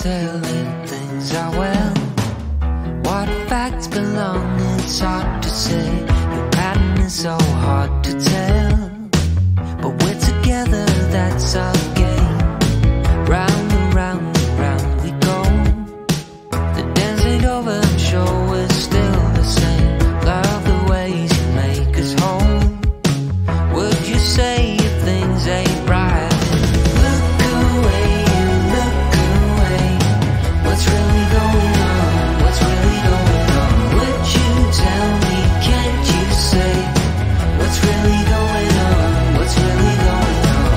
tell if things are well. What facts belong, it's hard to say. Your pattern is so hard to tell, but we're together, that's our game. Round and round and round we go. The dance ain't over, I'm sure we're still the same. Love the ways you make us whole. Would you say if things ain't right? Look away, look away. What's really going on? What's really going on? Would you tell me, can't you say what's really going on? What's really going on?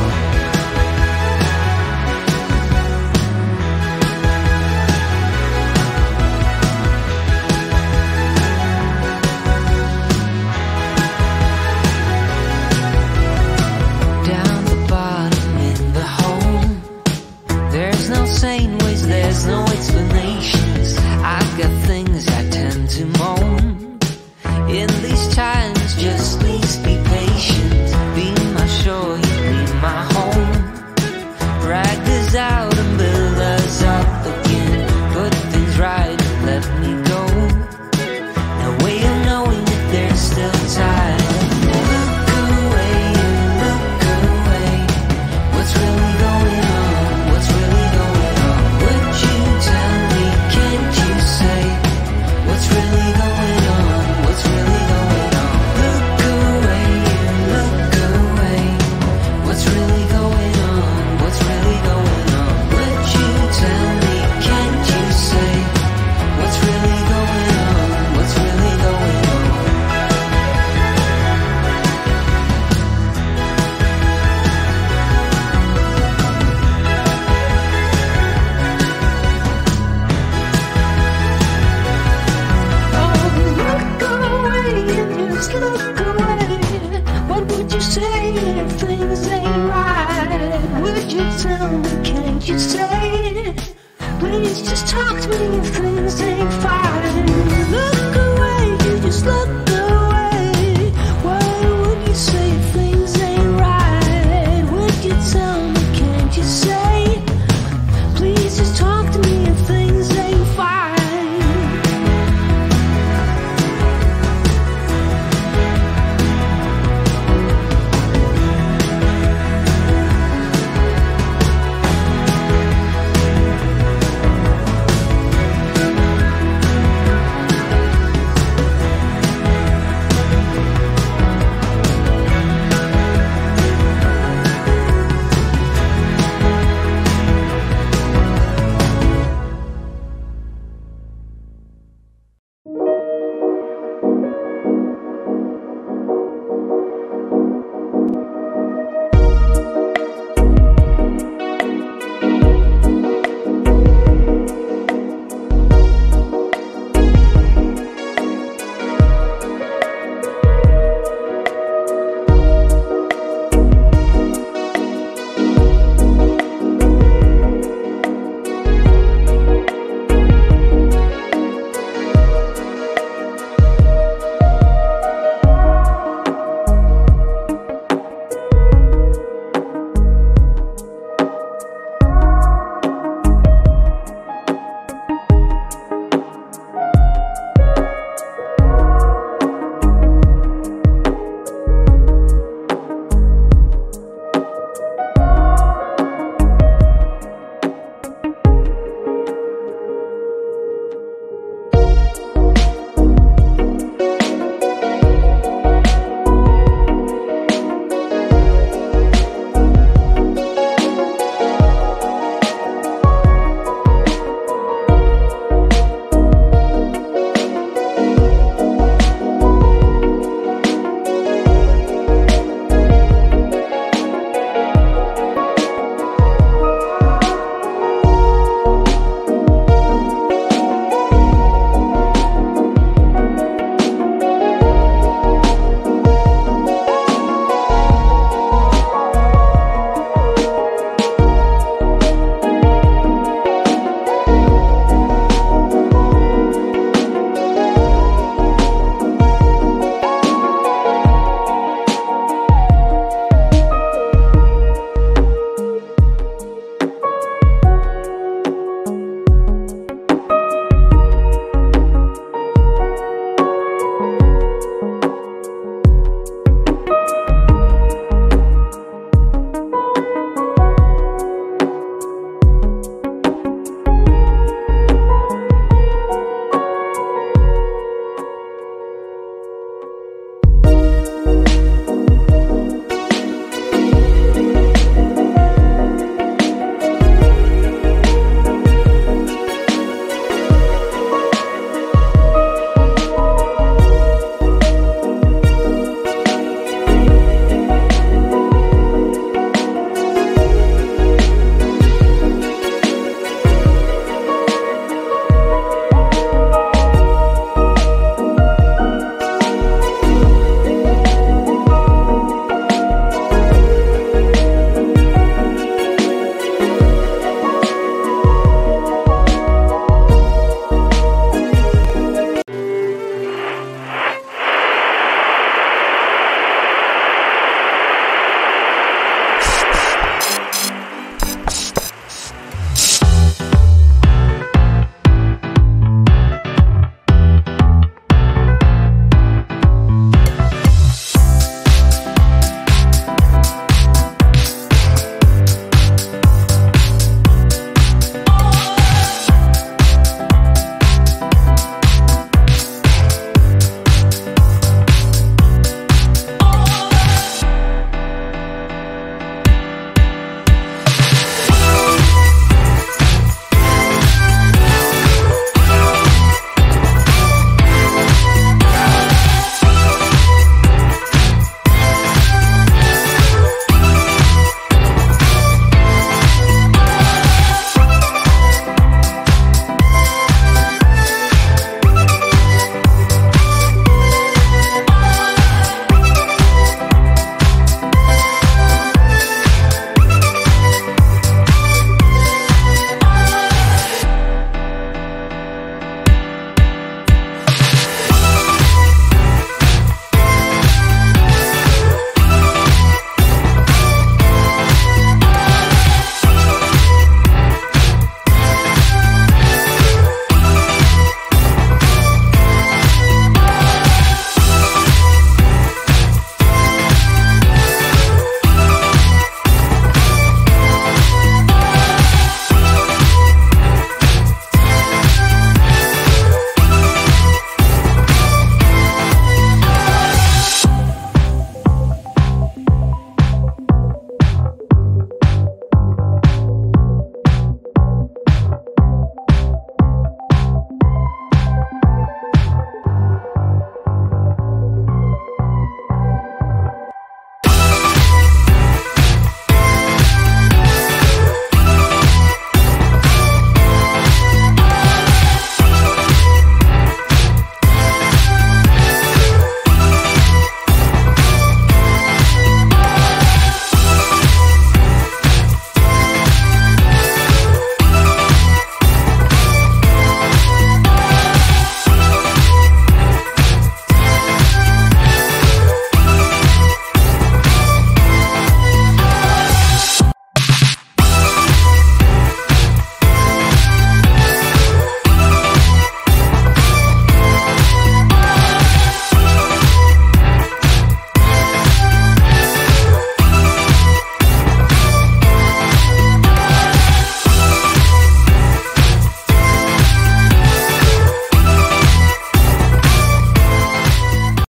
Down the bottom in the hole, there's no sane ways, there's no explanations. I've got things I tend to moan. In these times, just please be patient. Be my shore, you be my home. Drag us out and build us up again. Put things right, let me go. No way of knowing if there's still time. Look away, look away. What's really going on? What's really going on? Would you tell me, can't you say what's really going on? What's really going on? Look away, look away. What's really going on? What's really going on? Would you tell me, can't you say what's really going on? What's really going on? Oh, look away and just look away. What would you say if things ain't right? Would you tell me, can't you say? Please just talk to me if things ain't fine. Look away, you just look